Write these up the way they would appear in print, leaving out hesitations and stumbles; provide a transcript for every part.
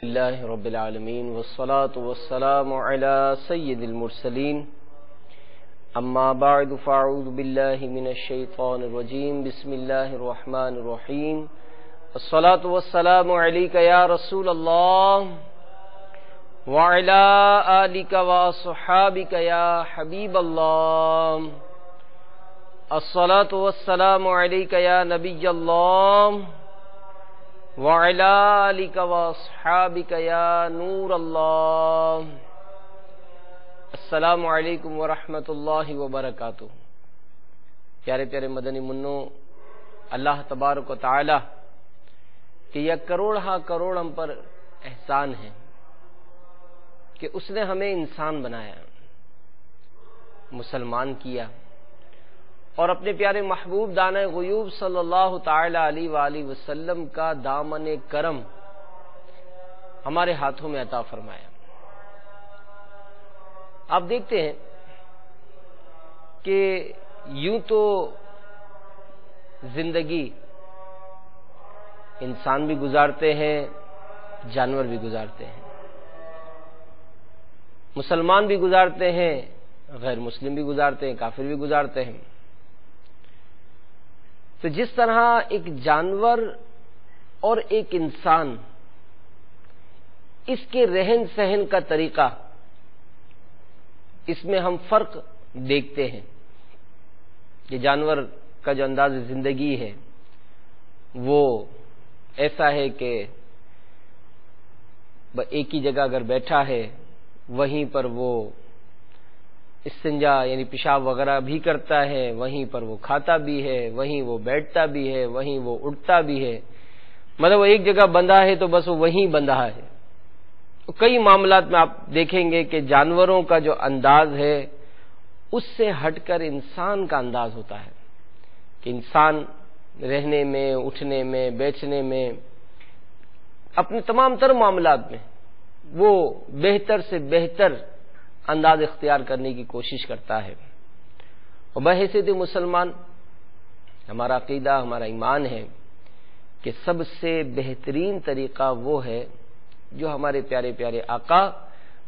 اللہ رب العالمین والصلاة والسلام علی سید المرسلین اما بعد فاعوذ باللہ من الشیطان الرجیم بسم اللہ الرحمن الرحیم الصلاة والسلام علیک یا رسول اللہ وعلی آلک واصحابک یا حبیب اللہ الصلاة والسلام علیک یا نبی اللہ وعلی آلک واصحابک یا نور اللہ۔ السلام علیکم ورحمۃ اللہ وبرکاتہ۔ پیارے پیارے مدنی منوں، اللہ تبارک و تعالی کہ یک کروڑ ہا کروڑ ہم پر احسان ہے کہ اس نے ہمیں انسان بنایا، مسلمان کیا، اور اپنے پیارے محبوب دانہ غیوب صلی اللہ تعالی علیہ وآلہ وسلم کا دامن کرم ہمارے ہاتھوں میں عطا فرمایا۔ آپ دیکھتے ہیں کہ یوں تو زندگی انسان بھی گزارتے ہیں، جانور بھی گزارتے ہیں، مسلمان بھی گزارتے ہیں، غیر مسلم بھی گزارتے ہیں، کافر بھی گزارتے ہیں۔ تو جس طرح ایک جانور اور ایک انسان، اس کے رہن سہن کا طریقہ، اس میں ہم فرق دیکھتے ہیں کہ جانور کا جو انداز زندگی ہے وہ ایسا ہے کہ ایک ہی جگہ اگر بیٹھا ہے وہیں پر وہ استنجا یعنی پیشاب وغیرہ بھی کرتا ہے، وہیں پر وہ کھاتا بھی ہے، وہیں وہ بیٹھتا بھی ہے، وہیں وہ اٹھتا بھی ہے، مطلب وہ ایک جگہ بندھا ہے تو بس وہ وہیں بندھا ہے۔ کئی معاملات میں آپ دیکھیں گے کہ جانوروں کا جو انداز ہے اس سے ہٹ کر انسان کا انداز ہوتا ہے کہ انسان رہنے میں، اٹھنے میں، بیٹھنے میں، اپنے تمام تر معاملات میں وہ بہتر سے بہتر انداز اختیار کرنے کی کوشش کرتا ہے۔ اور بحیثیت مسلمان ہمارا عقیدہ، ہمارا ایمان ہے کہ سب سے بہترین طریقہ وہ ہے جو ہمارے پیارے پیارے آقا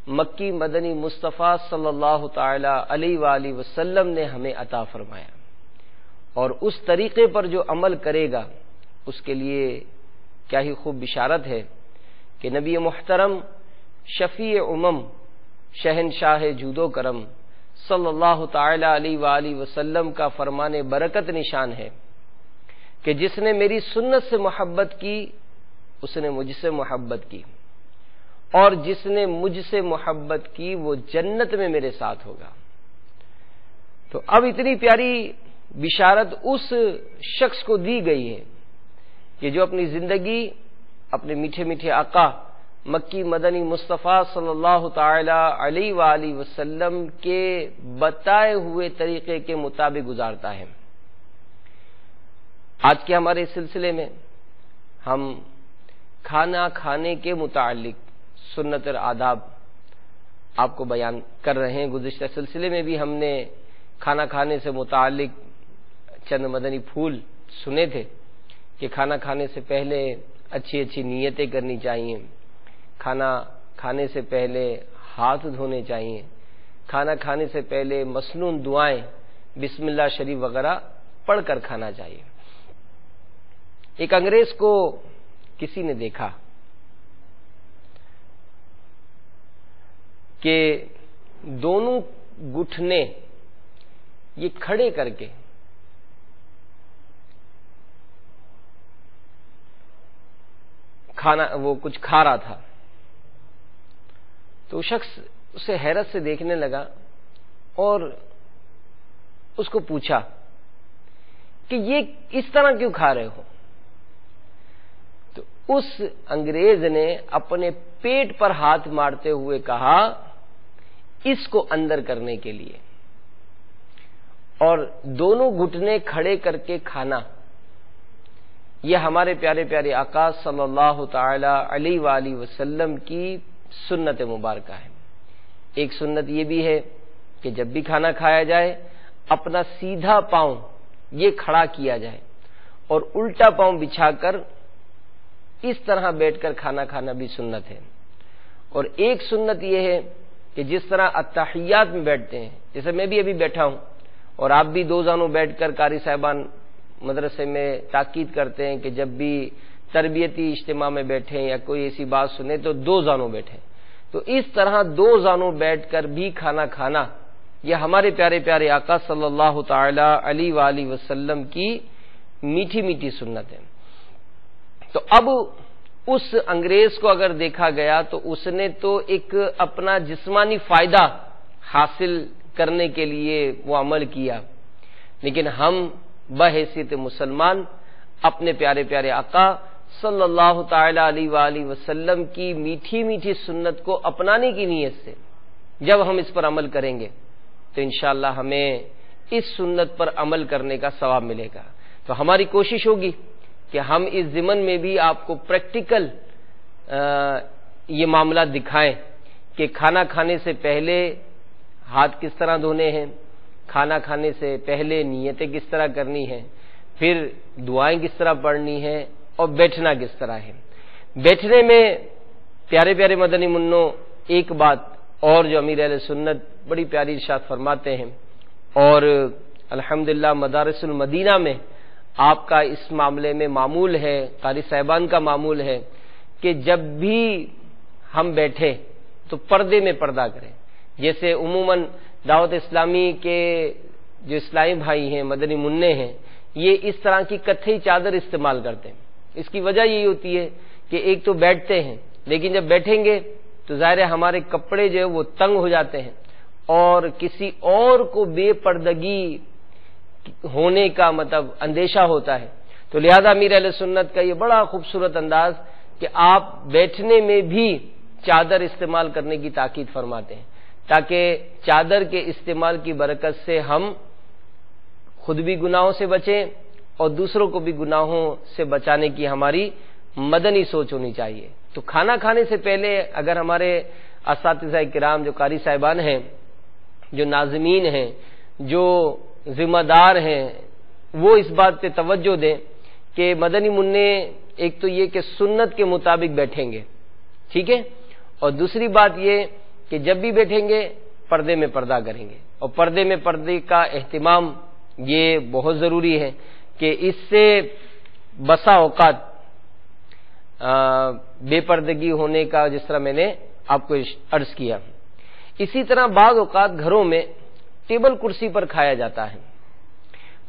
مکی مدنی مصطفیٰ صلی اللہ تعالی علیہ وآلہ وسلم نے ہمیں عطا فرمایا، اور اس طریقے پر جو عمل کرے گا اس کے لیے کیا ہی خوب بشارت ہے کہ نبی محترم شفیع امم شہنشاہ جود و کرم صلی اللہ تعالی علیہ وآلہ وسلم کا فرمان برکت نشان ہے کہ جس نے میری سنت سے محبت کی اس نے مجھ سے محبت کی، اور جس نے مجھ سے محبت کی وہ جنت میں میرے ساتھ ہوگا۔ تو اب اتنی پیاری بشارت اس شخص کو دی گئی ہے کہ جو اپنی زندگی اپنے میٹھے میٹھے آقا مکی مدنی مصطفیٰ صلی اللہ تعالی علیہ وآلہ وسلم کے بتائے ہوئے طریقے کے مطابق گزارتا ہے۔ آج کے ہمارے سلسلے میں ہم کھانا کھانے کے متعلق سنت اور آداب آپ کو بیان کر رہے ہیں۔ گزشتہ سلسلے میں بھی ہم نے کھانا کھانے سے متعلق چند مدنی پھول سنے تھے کہ کھانا کھانے سے پہلے اچھی اچھی نیتیں کرنی چاہیے، کھانا کھانے سے پہلے ہاتھ دھونے چاہیے، کھانا کھانے سے پہلے مسنون دعائیں بسم اللہ شریف وغیرہ پڑھ کر کھانا چاہیے۔ ایک انگریز کو کسی نے دیکھا کہ دونوں گھٹنے یہ کھڑے کر کے کھانا وہ کچھ کھا رہا تھا، تو شخص اسے حیرت سے دیکھنے لگا اور اس کو پوچھا کہ یہ اس طرح کیوں کھا رہے ہو؟ تو اس انگریز نے اپنے پیٹ پر ہاتھ مارتے ہوئے کہا اس کو اندر کرنے کے لیے، اور دونوں گھٹنے کھڑے کر کے کھانا یہ ہمارے پیارے پیارے آقا صلی اللہ تعالی علیہ وآلہ وسلم کی سنت مبارکہ ہے۔ ایک سنت یہ بھی ہے کہ جب بھی کھانا کھایا جائے اپنا سیدھا پاؤں یہ کھڑا کیا جائے اور الٹا پاؤں بچھا کر اس طرح بیٹھ کر کھانا کھانا بھی سنت ہے۔ اور ایک سنت یہ ہے کہ جس طرح التحیات میں بیٹھتے ہیں، جیسے میں بھی ابھی بیٹھا ہوں اور آپ بھی دو زانوں بیٹھ کر قاری صاحبان مدرسے میں تاکید کرتے ہیں کہ جب بھی تربیتی اجتماع میں بیٹھیں یا کوئی ایسی بات سنیں تو دو زانوں بیٹھیں، تو اس طرح دو زانوں بیٹھ کر بھی کھانا کھانا یہ ہمارے پیارے پیارے آقا صلی اللہ تعالی علیہ وآلہ وسلم کی میٹھی میٹھی سنت ہے۔ تو اب اس انگریز کو اگر دیکھا گیا تو اس نے تو ایک اپنا جسمانی فائدہ حاصل کرنے کے لیے وہ عمل کیا، لیکن ہم بحیثیت مسلمان اپنے پیارے پیارے آقا صلی اللہ تعالی علیہ وآلہ وسلم کی میٹھی میٹھی سنت کو اپنانے کی نیت سے جب ہم اس پر عمل کریں گے تو انشاءاللہ ہمیں اس سنت پر عمل کرنے کا ثواب ملے گا۔ تو ہماری کوشش ہوگی کہ ہم اس ضمن میں بھی آپ کو پریکٹیکل یہ معاملہ دکھائیں کہ کھانا کھانے سے پہلے ہاتھ کس طرح دھونے ہیں، کھانا کھانے سے پہلے نیتیں کس طرح کرنی ہیں، پھر دعائیں کس طرح پڑھنی ہیں، اور بیٹھنا کس طرح ہے۔ بیٹھنے میں پیارے پیارے مدنی منوں ایک بات اور جو امیر اہل سنت بڑی پیاری ارشاد فرماتے ہیں، اور الحمدللہ مدارس المدینہ میں آپ کا اس معاملے میں معمول ہے، قاری صاحبان کا معمول ہے کہ جب بھی ہم بیٹھیں تو پردے میں پردہ کریں۔ جیسے عموماً دعوت اسلامی کے جو اسلامی بھائی ہیں، مدنی منع ہیں، یہ اس طرح کی کتھئی چادر استعمال کرتے ہیں۔ اس کی وجہ یہی ہوتی ہے کہ ایک تو بیٹھتے ہیں، لیکن جب بیٹھیں گے تو ظاہر ہے ہمارے کپڑے جو ہے وہ تنگ ہو جاتے ہیں اور کسی اور کو بے پردگی ہونے کا مطلب اندیشہ ہوتا ہے۔ تو لہذا امیر اہل سنت کا یہ بڑا خوبصورت انداز کہ آپ بیٹھنے میں بھی چادر استعمال کرنے کی تاکید فرماتے ہیں، تاکہ چادر کے استعمال کی برکت سے ہم خود بھی گناہوں سے بچیں اور دوسروں کو بھی گناہوں سے بچانے کی ہماری مدنی سوچ ہونی چاہیے۔ تو کھانا کھانے سے پہلے اگر ہمارے اساتذہ کرام جو قاری صاحبان ہیں، جو ناظمین ہیں، جو ذمہ دار ہیں، وہ اس بات پہ توجہ دیں کہ مدنی منع ایک تو یہ کہ سنت کے مطابق بیٹھیں گے، ٹھیک ہے، اور دوسری بات یہ کہ جب بھی بیٹھیں گے پردے میں پردہ کریں گے، اور پردے میں پردے کا اہتمام یہ بہت ضروری ہے کہ اس سے بسا اوقات بے پردگی ہونے کا جس طرح میں نے آپ کو عرض کیا۔ اسی طرح بعض اوقات گھروں میں ٹیبل کرسی پر کھایا جاتا ہے،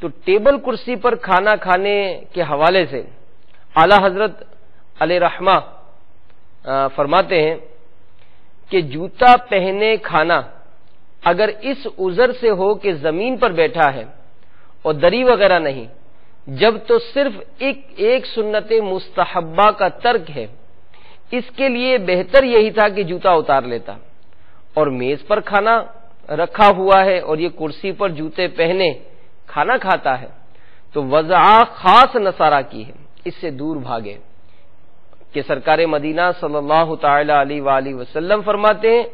تو ٹیبل کرسی پر کھانا کھانے کے حوالے سے اعلی حضرت علیہ رحمہ فرماتے ہیں کہ جوتا پہنے کھانا اگر اس عذر سے ہو کہ زمین پر بیٹھا ہے اور دری وغیرہ نہیں، جب تو صرف ایک سنت مستحبہ کا ترک ہے، اس کے لیے بہتر یہی تھا کہ جوتا اتار لیتا، اور میز پر کھانا رکھا ہوا ہے اور یہ کرسی پر جوتے پہنے کھانا کھاتا ہے تو وضع خاص نصارہ کی ہے، اس سے دور بھاگے، کہ سرکار مدینہ صلی اللہ تعالی علیہ وآلہ وسلم فرماتے ہیں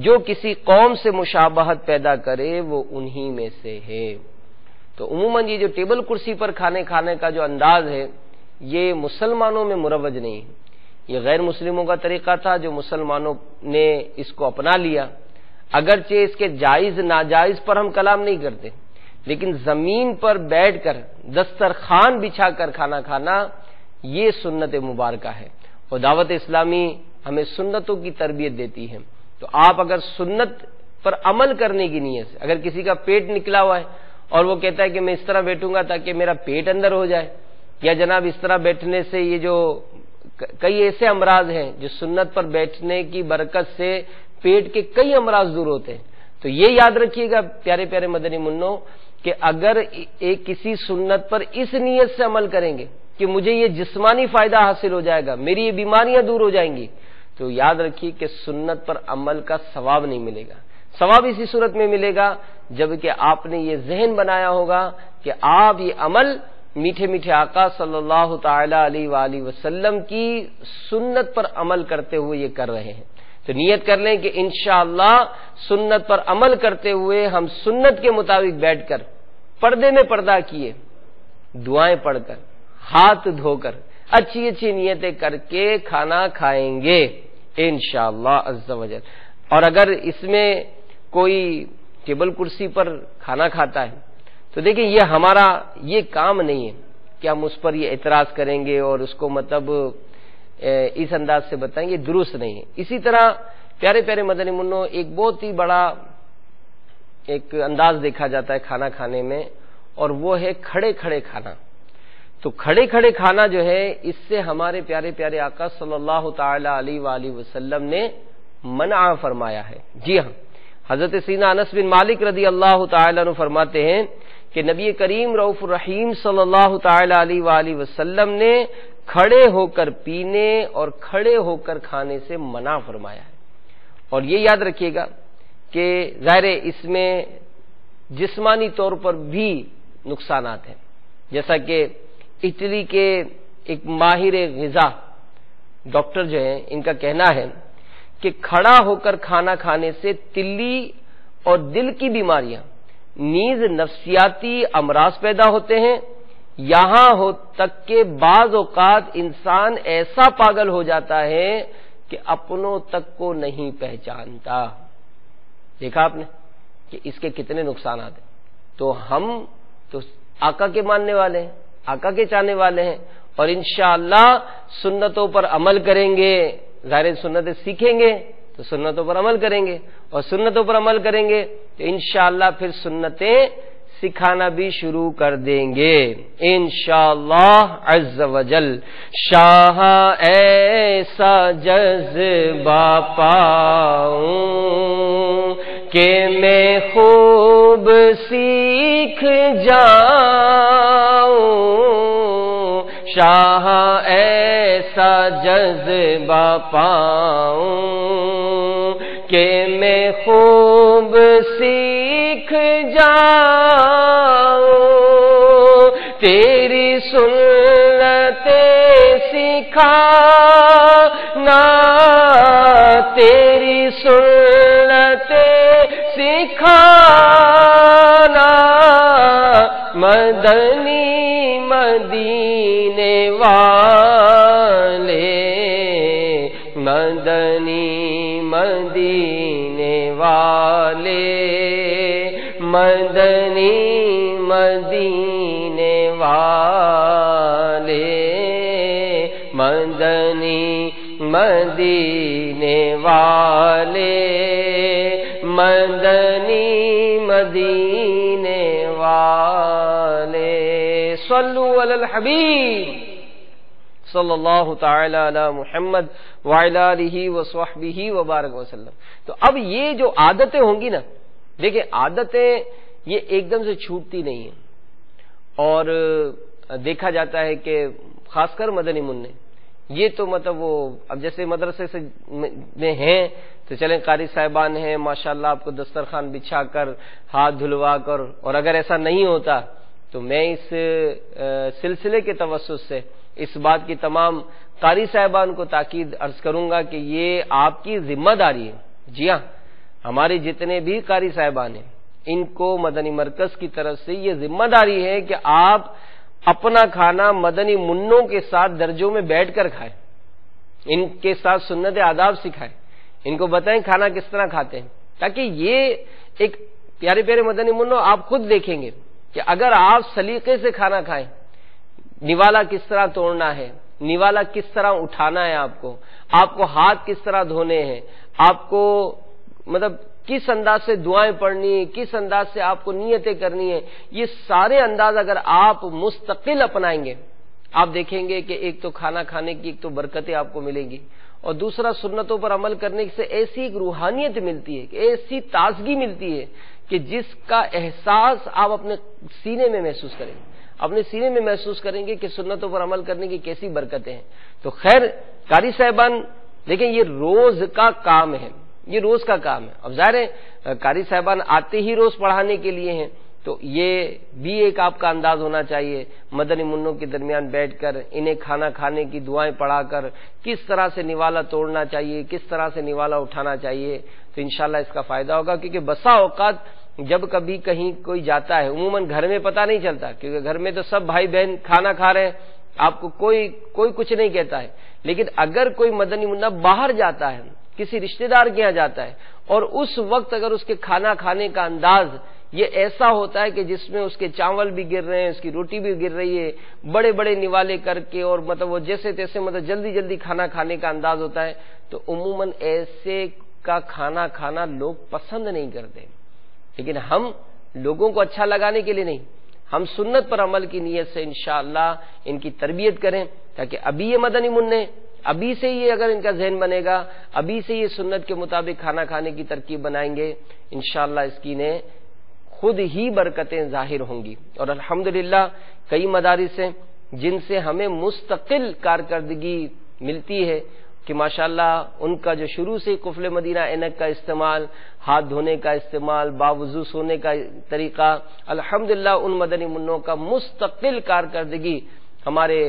جو کسی قوم سے مشابہت پیدا کرے وہ انہی میں سے ہے۔ تو عموماً یہ جو ٹیبل کرسی پر کھانے کا جو انداز ہے یہ مسلمانوں میں مروج نہیں ہے، یہ غیر مسلموں کا طریقہ تھا جو مسلمانوں نے اس کو اپنا لیا۔ اگرچہ اس کے جائز ناجائز پر ہم کلام نہیں کرتے، لیکن زمین پر بیٹھ کر دسترخوان بچھا کر کھانا کھانا یہ سنت مبارکہ ہے، اور دعوت اسلامی ہمیں سنتوں کی تربیت دیتی ہے۔ تو آپ اگر سنت پر عمل کرنے کی نیت سے، اگر کسی کا پیٹ نکلا ہوا ہے اور وہ کہتا ہے کہ میں اس طرح بیٹھوں گا تاکہ میرا پیٹ اندر ہو جائے، یا جناب اس طرح بیٹھنے سے یہ جو کئی ایسے امراض ہیں جو سنت پر بیٹھنے کی برکت سے پیٹ کے کئی امراض دور ہوتے ہیں، تو یہ یاد رکھیے گا پیارے پیارے مدنی منوں کہ اگر ایک کسی سنت پر اس نیت سے عمل کریں گے کہ مجھے یہ جسمانی فائدہ حاصل ہو جائے گا، میری یہ بیماریاں دور ہو جائیں گی، تو یاد رکھیے کہ سنت پر عمل کا ثواب نہیں ملے گا۔ ثواب اسی صورت میں ملے گا جب کہ آپ نے یہ ذہن بنایا ہوگا کہ آپ یہ عمل میٹھے میٹھے آقا صلی اللہ تعالی علیہ وآلہ وسلم کی سنت پر عمل کرتے ہوئے یہ کر رہے ہیں۔ تو نیت کر لیں کہ انشاءاللہ سنت پر عمل کرتے ہوئے ہم سنت کے مطابق بیٹھ کر پردے میں پردہ کیے، دعائیں پڑھ کر، ہاتھ دھو کر اچھی اچھی نیتیں کر کے کھانا کھائیں گے انشاءاللہ عز و جل۔ اور اگر اس میں کوئی ٹیبل کرسی پر کھانا کھاتا ہے تو دیکھیں یہ ہمارا یہ کام نہیں ہے کہ ہم اس پر یہ اعتراض کریں گے اور اس کو مطلب اس انداز سے بتائیں گے، درست نہیں ہے۔ اسی طرح پیارے پیارے مدنی منوں، ایک بہت ہی بڑا ایک انداز دیکھا جاتا ہے کھانا کھانے میں، اور وہ ہے کھڑے کھڑے کھانا۔ تو کھڑے کھڑے کھانا جو ہے اس سے ہمارے پیارے پیارے آقا صلی اللہ تعالی علیہ وآلہ وسلم نے منع فرمایا ہے۔ جی ہاں، حضرت سیدنا انس بن مالک رضی اللہ تعالی عنہ فرماتے ہیں کہ نبی کریم رؤوف الرحیم صلی اللہ تعالی علیہ وآلہ وسلم نے کھڑے ہو کر پینے اور کھڑے ہو کر کھانے سے منع فرمایا ہے۔ اور یہ یاد رکھیے گا کہ ظاہر اس میں جسمانی طور پر بھی نقصانات ہیں، جیسا کہ اٹلی کے ایک ماہر غذا ڈاکٹر جو ہیں ان کا کہنا ہے کہ کھڑا ہو کر کھانا کھانے سے تلی اور دل کی بیماریاں، نیز نفسیاتی امراض پیدا ہوتے ہیں، یہاں ہو تک کہ بعض اوقات انسان ایسا پاگل ہو جاتا ہے کہ اپنوں تک کو نہیں پہچانتا۔ دیکھا آپ نے کہ اس کے کتنے نقصانات ہیں۔ تو ہم تو آقا کے ماننے والے ہیں، آقا کے چاہنے والے ہیں، اور انشاءاللہ سنتوں پر عمل کریں گے۔ ظاہر سنتیں سیکھیں گے تو سنتوں پر عمل کریں گے، اور سنتوں پر عمل کریں گے تو انشاءاللہ پھر سنتیں سکھانا بھی شروع کر دیں گے انشاءاللہ عز و جل۔ شاہ ایسا جذبہ پاؤں کہ میں خوب سیکھ جاؤں، شاہ ایسا جذبہ پاؤں کہ میں خوب سیکھ جاؤں، تیری سنتیں سکھانا، تیری سنتیں سکھانا، مدنی مدینے والے، مدنی مدینے والے، مدنی مدینے والے، مدنی مدینے والے، مدنی مدینے والے۔ صلو علی الحبیب صلی اللہ تعالی علی محمد وعلی آلہ وصحبہ وبارک وسلم۔ تو اب یہ جو عادتیں ہوں گی نا، دیکھیں عادتیں یہ ایک دم سے چھوٹتی نہیں ہیں، اور دیکھا جاتا ہے کہ خاص کر مدنی منع یہ تو مطلب وہ اب جیسے مدرسے سے میں ہیں تو چلیں قاری صاحبان ہیں ماشاءاللہ آپ کو دسترخوان بچھا کر ہاتھ دھلوا کر، اور اگر ایسا نہیں ہوتا تو میں اس سلسلے کے توسط سے اس بات کی تمام قاری صاحبان کو تاکید عرض کروں گا کہ یہ آپ کی ذمہ داری ہے۔ جی ہاں، ہمارے جتنے بھی قاری صاحبان ہیں ان کو مدنی مرکز کی طرف سے یہ ذمہ داری ہے کہ آپ اپنا کھانا مدنی منوں کے ساتھ درجوں میں بیٹھ کر کھائیں، ان کے ساتھ سنت آداب سکھائیں، ان کو بتائیں کھانا کس طرح کھاتے ہیں، تاکہ یہ ایک پیارے پیارے مدنی منوں آپ خود دیکھیں گے کہ اگر آپ سلیقے سے کھانا کھائیں، نوالا کس طرح توڑنا ہے، نوالا کس طرح اٹھانا ہے، آپ کو ہاتھ کس طرح دھونے ہیں، آپ کو مطلب کس انداز سے دعائیں پڑھنی، کس انداز سے آپ کو نیتیں کرنی ہیں، یہ سارے انداز اگر آپ مستقل اپنائیں گے، آپ دیکھیں گے کہ ایک تو کھانا کھانے کی ایک تو برکتیں آپ کو ملیں گی، اور دوسرا سنتوں پر عمل کرنے سے ایسی ایک روحانیت ملتی ہے، ایسی تازگی ملتی ہے کہ جس کا احساس آپ اپنے سینے میں محسوس کریں گے، اپنے سینے میں محسوس کریں گے کہ سنتوں پر عمل کرنے کی کیسی برکتیں ہیں۔ تو خیر قاری صاحبان دیکھیں یہ روز کا کام ہے، یہ روز کا کام ہے۔ اب ظاہر ہے قاری صاحبان آتے ہی روز پڑھانے کے لیے ہیں، تو یہ بھی ایک آپ کا انداز ہونا چاہیے مدنی منوں کے درمیان بیٹھ کر انہیں کھانا کھانے کی دعائیں پڑھا کر کس طرح سے نوالا توڑنا چاہیے، کس طرح سے نوالا اٹھانا چاہیے، تو انشاءاللہ اس کا فائدہ ہوگا۔ کیونکہ بسا اوقات جب کبھی کہیں کوئی جاتا ہے، عموماً گھر میں پتہ نہیں چلتا، کیونکہ گھر میں تو سب بھائی بہن کھانا کھا رہے ہیں آپ کو کوئی کچھ نہیں کہتا ہے، لیکن اگر کوئی مدنی منا باہر جاتا ہے، کسی رشتہ دار کے یہاں جاتا ہے، اور اس وقت اگر اس کے کھانا کھانے کا انداز یہ ایسا ہوتا ہے کہ جس میں اس کے چاول بھی گر رہے ہیں، اس کی روٹی بھی گر رہی ہے، بڑے بڑے نوالے کر کے، اور مطلب وہ جیسے تیسے مطلب جلدی جلدی کھانا کھانے کا انداز ہوتا ہے، تو عموماً ایسے کا کھانا کھانا لوگ پسند نہیں کرتے۔ لیکن ہم لوگوں کو اچھا لگانے کے لیے نہیں، ہم سنت پر عمل کی نیت سے انشاءاللہ ان کی تربیت کریں، تاکہ ابھی یہ مدنی منع ابھی سے یہ اگر ان کا ذہن بنے گا، ابھی سے یہ سنت کے مطابق کھانا کھانے کی ترکیب بنائیں گے، انشاءاللہ اس کی نے خود ہی برکتیں ظاہر ہوں گی۔ اور الحمدللہ کئی مدارس ہیں جن سے ہمیں مستقل کارکردگی ملتی ہے کہ ماشاءاللہ ان کا جو شروع سے قفل مدینہ عینک کا استعمال، ہاتھ دھونے کا استعمال، باوضو سونے کا طریقہ، الحمدللہ ان مدنی منوں کا مستقل کارکردگی ہمارے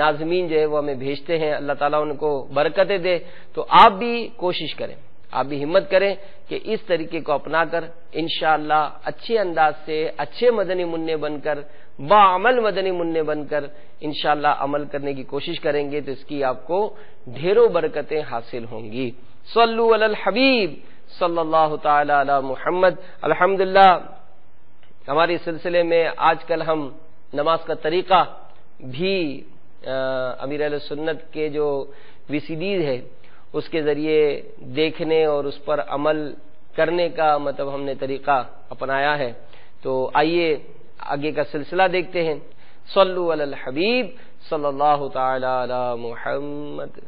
ناظمین جو ہے وہ ہمیں بھیجتے ہیں، اللہ تعالیٰ ان کو برکتیں دے۔ تو آپ بھی کوشش کریں، آپ بھی ہمت کریں کہ اس طریقے کو اپنا کر انشاءاللہ اچھے انداز سے اچھے مدنی منع بن کر، باعمل مدنی منع بن کر انشاءاللہ عمل کرنے کی کوشش کریں گے، تو اس کی آپ کو ڈھیروں برکتیں حاصل ہوں گی۔ صلو علی الحبیب صلی اللہ تعالی علی محمد۔ الحمدللہ ہمارے سلسلے میں آج کل ہم نماز کا طریقہ بھی امیر اہل سنت کے جو VCDs ہے اس کے ذریعے دیکھنے اور اس پر عمل کرنے کا مطلب ہم نے طریقہ اپنایا ہے، تو آئیے آگے کا سلسلہ دیکھتے ہیں۔ صلو علی الحبیب صلی اللہ تعالی علی محمد۔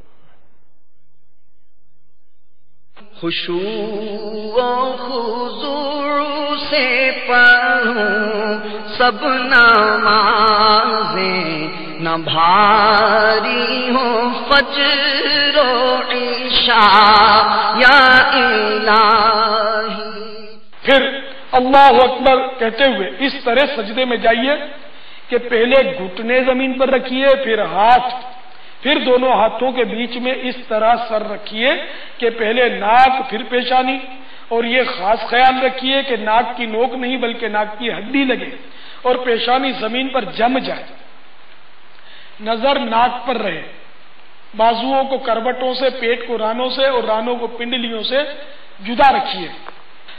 خشوع و خضوع سے پڑھوں سب نمازیں، نہ بھاری ہوں فجر و عشاء یا الہی۔ پھر اللہ اکبر کہتے ہوئے اس طرح سجدے میں جائیے کہ پہلے گھٹنے زمین پر رکھیے، پھر ہاتھ، پھر دونوں ہاتھوں کے بیچ میں اس طرح سر رکھیے کہ پہلے ناک پھر پیشانی، اور یہ خاص خیال رکھیے کہ ناک کی نوک نہیں بلکہ ناک کی ہڈی لگے اور پیشانی زمین پر جم جائے، نظر ناک پر رہے، بازوؤں کو کروٹوں سے، پیٹ کو رانوں سے اور رانوں کو پنڈلیوں سے جدا رکھیے۔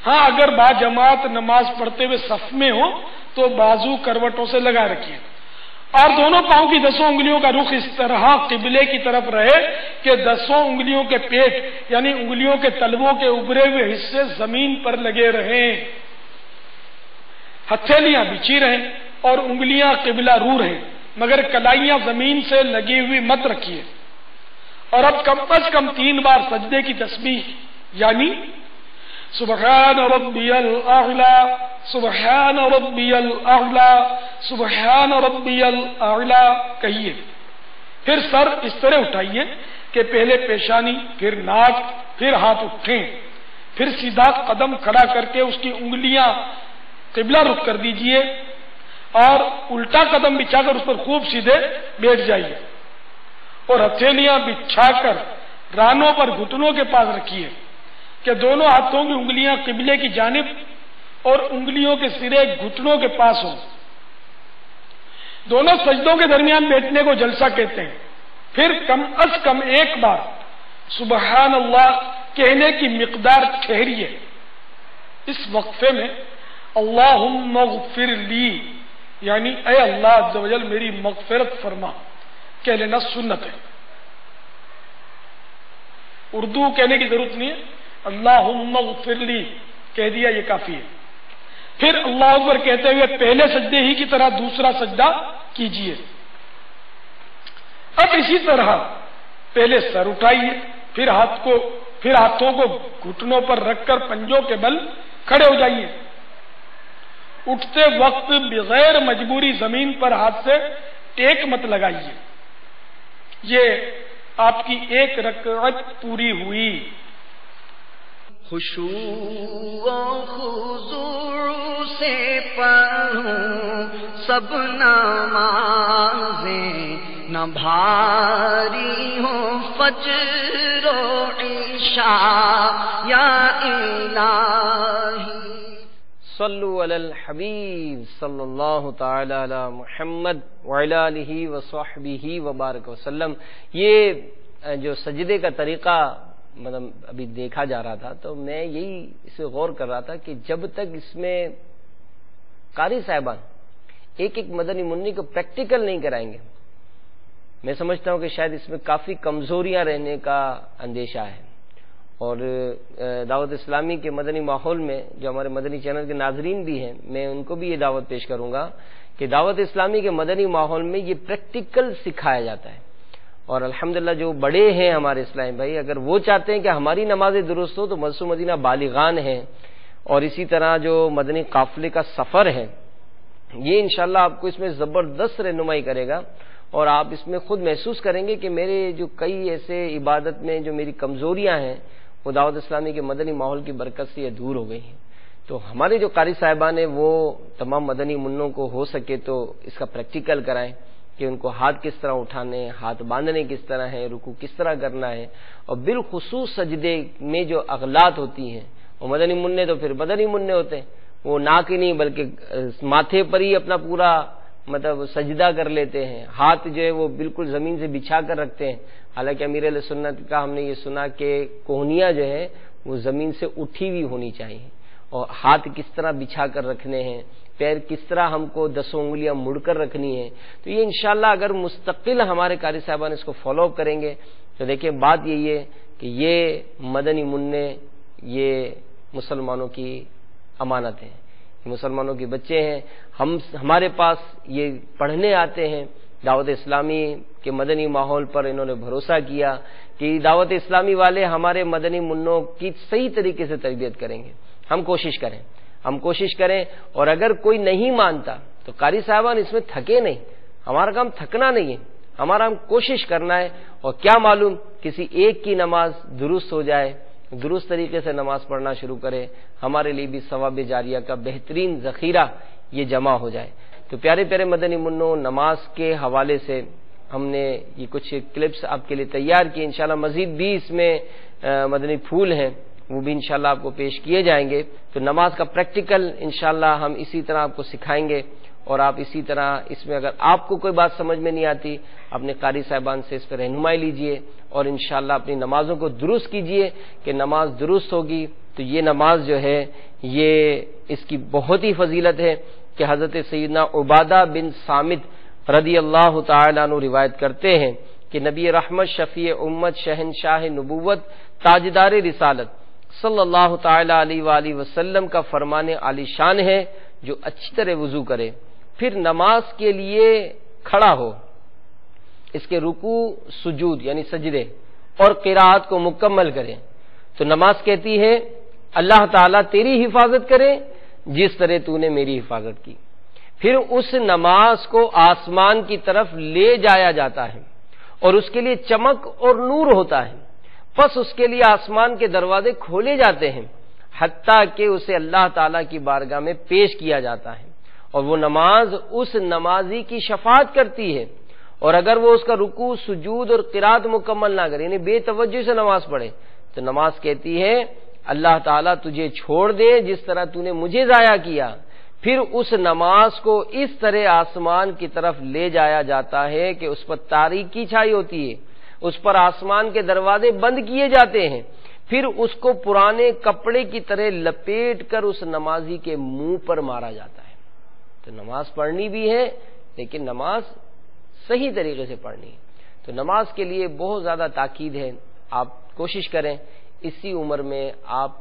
ہاں اگر با جماعت نماز پڑھتے ہوئے صف میں ہو تو بازو کروٹوں سے لگا رکھیے، اور دونوں پاؤں کی 10 انگلیوں کا رخ اس طرح قبلے کی طرف رہے کہ 10 انگلیوں کے پیٹ یعنی انگلیوں کے تلووں کے ابھرے ہوئے حصے زمین پر لگے رہیں، ہتھیلیاں بچھی رہیں اور انگلیاں قبلہ رو رہیں، مگر کلائیاں زمین سے لگی ہوئی مت رکھیے۔ اور اب کم از کم 3 بار سجدے کی تسبیح یعنی سبحان ربی الاعلی، سبحان ربی الاعلی، سبحان ربی الاعلی کہیے۔ پھر سر اس طرح اٹھائیے کہ پہلے پیشانی، پھر ناک، پھر ہاتھ اٹھیں، پھر سیدھا قدم کھڑا کر کے اس کی انگلیاں قبلہ رخ کر دیجئے اور الٹا قدم بچھا کر اس پر خوب سیدھے بیٹھ جائیے، اور ہتھیلیاں بچھا کر رانوں پر گھٹنوں کے پاس رکھیے کہ دونوں ہاتھوں کی انگلیاں قبلے کی جانب اور انگلیوں کے سرے گھٹنوں کے پاس ہوں۔ دونوں سجدوں کے درمیان بیٹھنے کو جلسہ کہتے ہیں۔ پھر کم از کم 1 بار سبحان اللہ کہنے کی مقدار ٹھہریے۔ اس وقفے میں اللہم اغفر لی یعنی اے اللہ عز و جل میری مغفرت فرما کہہ لینا سنت ہے، اردو کہنے کی ضرورت نہیں ہے، اللہم اغفر لی کہہ دیا یہ کافی ہے۔ پھر اللہ اکبر کہتے ہوئے پہلے سجدے ہی کی طرح دوسرا سجدہ کیجئے۔ اب اسی طرح پہلے سر اٹھائیے، پھر ہاتھوں کو گھٹنوں پر رکھ کر پنجوں کے بل کھڑے ہو جائیے۔ اٹھتے وقت بغیر مجبوری زمین پر ہاتھ سے ٹیک مت لگائیے۔ یہ آپ کی 1 رکعت پوری ہوئی۔ خشوع و خضوع سے پڑھوں سب نمازیں، نہ بھاری ہوں فجر و عشاء یا الہی۔ صلو علی الحبیب صلی اللہ تعالی علی محمد وعلی آلہ وصحبہ وبارک وسلم. یہ جو سجدے کا طریقہ مطلب ابھی دیکھا جا رہا تھا تو میں یہی اس پہ غور کر رہا تھا کہ جب تک اس میں قاری صاحبان ایک ایک مدنی منی کو پریکٹیکل نہیں کرائیں گے، میں سمجھتا ہوں کہ شاید اس میں کافی کمزوریاں رہنے کا اندیشہ ہے. اور دعوت اسلامی کے مدنی ماحول میں جو ہمارے مدنی چینل کے ناظرین بھی ہیں، میں ان کو بھی یہ دعوت پیش کروں گا کہ دعوت اسلامی کے مدنی ماحول میں یہ پریکٹیکل سکھایا جاتا ہے. اور الحمدللہ جو بڑے ہیں ہمارے اسلامی بھائی، اگر وہ چاہتے ہیں کہ ہماری نمازیں درست ہو تو مسجد مدینہ بالغان ہیں، اور اسی طرح جو مدنی قافلے کا سفر ہے یہ انشاءاللہ آپ کو اس میں زبردست رہنمائی کرے گا، اور آپ اس میں خود محسوس کریں گے کہ میرے جو کئی ایسے عبادت میں جو میری کمزوریاں ہیں وہ دعوت اسلامی کے مدنی ماحول کی برکت سے یہ دور ہو گئی ہیں. تو ہمارے جو قاری صاحبان ہیں وہ تمام مدنی منوں کو ہو سکے تو اس کا پریکٹیکل کرائیں کہ ان کو ہاتھ کس طرح اٹھانے، ہاتھ باندھنے کس طرح ہے، رکوع کس طرح کرنا ہے، اور بالخصوص سجدے میں جو اغلاط ہوتی ہیں وہ مدنی منع تو پھر مدنی منع ہوتے ہیں، وہ ناک ہی نہیں بلکہ ماتھے پر ہی اپنا پورا مطلب سجدہ کر لیتے ہیں، ہاتھ جو ہے وہ بالکل زمین سے بچھا کر رکھتے ہیں. حالانکہ امیر علیہ سنت کا ہم نے یہ سنا کہ کوہنیاں جو ہے وہ زمین سے اٹھی ہوئی ہونی چاہیے، اور ہاتھ کس طرح بچھا کر رکھنے ہیں، پیر کس طرح ہم کو 10 انگلیاں مڑ کر رکھنی ہیں. تو یہ انشاءاللہ اگر مستقل ہمارے قاری صاحبان اس کو فالو اپ کریں گے تو دیکھیں بات یہی ہے کہ یہ مدنی منع یہ مسلمانوں کی امانت ہیں، مسلمانوں کے بچے ہیں. ہمارے پاس یہ پڑھنے آتے ہیں، دعوت اسلامی کے مدنی ماحول پر انہوں نے بھروسہ کیا کہ دعوت اسلامی والے ہمارے مدنی منوں کی صحیح طریقے سے تربیت کریں گے. ہم کوشش کریں اور اگر کوئی نہیں مانتا تو قاری صاحبان اس میں تھکے نہیں، ہمارا کام تھکنا نہیں ہے، ہمارا ہم کوشش کرنا ہے. اور کیا معلوم کسی ایک کی نماز درست ہو جائے، درست طریقے سے نماز پڑھنا شروع کرے، ہمارے لیے بھی ثواب جاریہ کا بہترین ذخیرہ یہ جمع ہو جائے. تو پیارے پیارے مدنی منوں، نماز کے حوالے سے ہم نے یہ کچھ کلپس آپ کے لیے تیار کیے. انشاءاللہ مزید بھی اس میں مدنی پھول ہیں، وہ بھی انشاءاللہ آپ کو پیش کیے جائیں گے. تو نماز کا پریکٹیکل انشاءاللہ ہم اسی طرح آپ کو سکھائیں گے، اور آپ اسی طرح اس میں اگر آپ کو کوئی بات سمجھ میں نہیں آتی اپنے قاری صاحبان سے اس پر رہنمائی لیجئے، اور انشاءاللہ اپنی نمازوں کو درست کیجئے کہ نماز درست ہوگی تو یہ نماز جو ہے یہ اس کی بہت ہی فضیلت ہے کہ حضرت سیدنا عبادہ بن صامت رضی اللہ تعالیٰ عنہ روایت کرتے ہیں کہ نبی رحمت، شفیع امت، شہنشاہ نبوت، تاجدار رسالت صلی اللہ تعالیٰ علیہ وآلہ وسلم کا فرمان عالی شان ہے جو اچھی طرح وضو کرے، پھر نماز کے لیے کھڑا ہو، اس کے رکوع، سجود یعنی سجدے اور قرات کو مکمل کرے، تو نماز کہتی ہے اللہ تعالیٰ تیری حفاظت کرے جس طرح تو نے میری حفاظت کی. پھر اس نماز کو آسمان کی طرف لے جایا جاتا ہے اور اس کے لیے چمک اور نور ہوتا ہے، پس اس کے لیے آسمان کے دروازے کھولے جاتے ہیں حتیٰ کہ اسے اللہ تعالیٰ کی بارگاہ میں پیش کیا جاتا ہے، اور وہ نماز اس نمازی کی شفاعت کرتی ہے. اور اگر وہ اس کا رکوع، سجود اور قرات مکمل نہ کرے یعنی بے توجہ سے نماز پڑھے تو نماز کہتی ہے اللہ تعالیٰ تجھے چھوڑ دے جس طرح تو نے مجھے ضائع کیا. پھر اس نماز کو اس طرح آسمان کی طرف لے جایا جاتا ہے کہ اس پر تاریکی چھائی ہوتی ہے، اس پر آسمان کے دروازے بند کیے جاتے ہیں، پھر اس کو پرانے کپڑے کی طرح لپیٹ کر اس نمازی کے منہ پر مارا جاتا ہے. تو نماز پڑھنی بھی ہے لیکن نماز صحیح طریقے سے پڑھنی ہے. تو نماز کے لیے بہت زیادہ تاکید ہے. آپ کوشش کریں اسی عمر میں آپ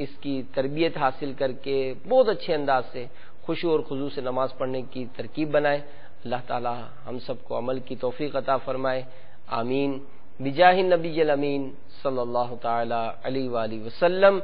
اس کی تربیت حاصل کر کے بہت اچھے انداز سے خشوع اور خضوع سے نماز پڑھنے کی ترکیب بنائیں. اللہ تعالی ہم سب کو عمل کی توفیق عطا فرمائے. آمین. بجاہ النبی الامین صلی اللہ تعالی علیہ وآلہ وسلم.